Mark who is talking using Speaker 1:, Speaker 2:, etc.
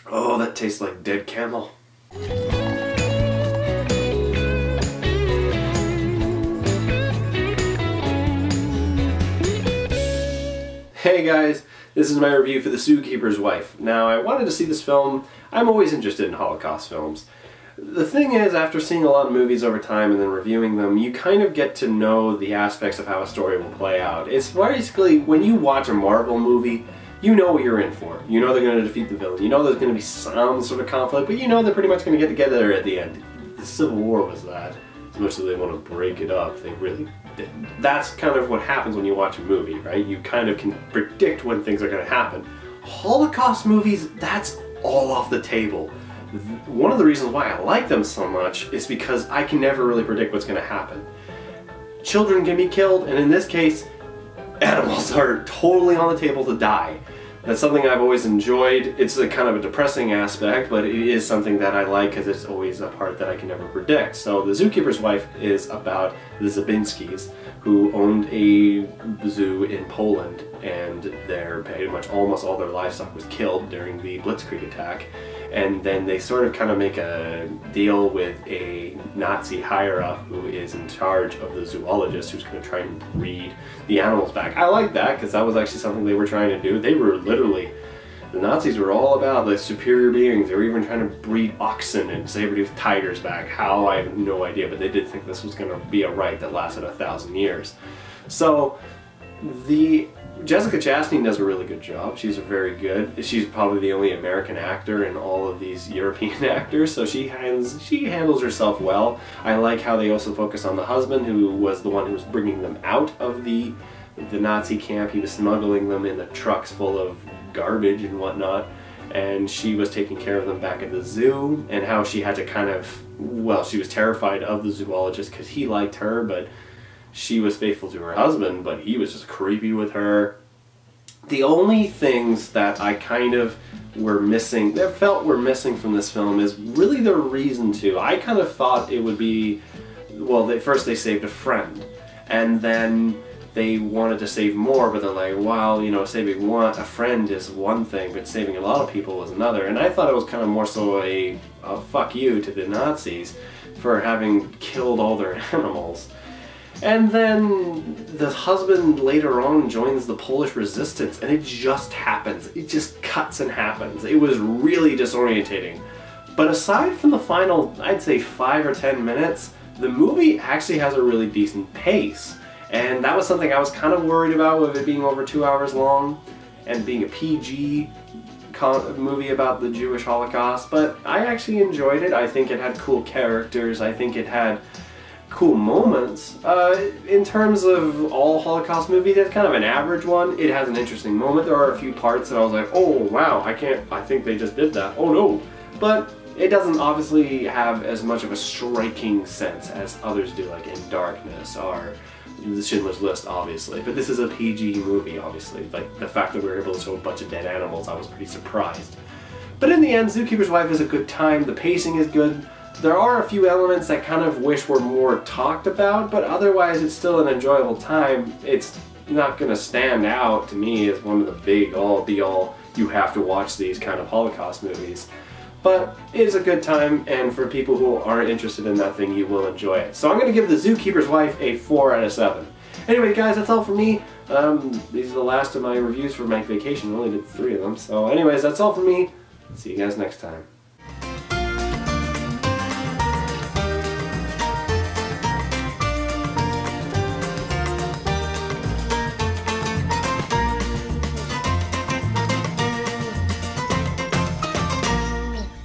Speaker 1: Oh, that tastes like dead camel. Hey guys, this is my review for The Zookeeper's Wife. Now, I wanted to see this film. I'm always interested in Holocaust films. The thing is, after seeing a lot of movies over time and then reviewing them, you kind of get to know the aspects of how a story will play out. It's basically, when you watch a Marvel movie, you know what you're in for. You know they're going to defeat the villain. You know there's going to be some sort of conflict, but you know they're pretty much going to get together at the end. The Civil War was that. As much as they want to break it up, they really didn't. That's kind of what happens when you watch a movie, right? You kind of can predict when things are going to happen. Holocaust movies, that's all off the table. One of the reasons why I like them so much is because I can never really predict what's going to happen. Children can be killed, and in this case, animals are totally on the table to die. That's something I've always enjoyed. It's a kind of a depressing aspect, but it is something that I like because it's always a part that I can never predict. So The Zookeeper's Wife is about the Zabinskis, who owned a zoo in Poland, and their pretty much almost all their livestock was killed during the Blitzkrieg attack. And then they sort of kind of make a deal with a Nazi higher-up who is in charge of the zoologist, who's going to try and breed the animals back. I like that because that was actually something they were trying to do. They were literally, the Nazis were all about the superior beings. They were even trying to breed oxen and saber-toothed tigers back. How, I have no idea, but they did think this was going to be a right that lasted 1,000 years. So Jessica Chastain does a really good job. She's very good. She's probably the only American actor in all of these European actors, so she handles herself well. I like how they also focus on the husband, who was the one who was bringing them out of the Nazi camp. He was smuggling them in the trucks full of garbage and whatnot, and she was taking care of them back at the zoo, and how she had to kind of, well, she was terrified of the zoologist because he liked her, but she was faithful to her husband, but he was just creepy with her. The only things that I kind of were missing, that felt were missing from this film, is really the reason to. I kind of thought it would be, well, first they saved a friend, and then they wanted to save more, but they're like, well, you know, saving a friend is one thing, but saving a lot of people was another. And I thought it was kind of more so a fuck you to the Nazis for having killed all their animals. And then the husband later on joins the Polish resistance, and it just happens. It just cuts and happens. It was really disorientating. But aside from the final, I'd say 5 or 10 minutes, the movie actually has a really decent pace. And that was something I was kind of worried about with it being over 2 hours long and being a PG movie about the Jewish Holocaust. But I actually enjoyed it. I think it had cool characters. I think it had cool moments. In terms of all Holocaust movies, it's kind of an average one. It has an interesting moment. There are a few parts that I was like, oh wow, I think they just did that. Oh no. But it doesn't obviously have as much of a striking sense as others do, like In Darkness or The Schindler's List, obviously. But this is a PG movie, obviously. Like, the fact that we were able to show a bunch of dead animals, I was pretty surprised. But in the end, Zookeeper's Wife is a good time. The pacing is good. There are a few elements that kind of wish were more talked about, but otherwise it's still an enjoyable time. It's not going to stand out to me as one of the big all-be-all, you have to watch these kind of Holocaust movies. But it is a good time, and for people who aren't interested in that thing, you will enjoy it. So I'm going to give The Zookeeper's Wife a 4 out of 7. Anyway guys, that's all for me. These are the last of my reviews for my vacation. I only did 3 of them. So anyways, that's all for me. See you guys next time.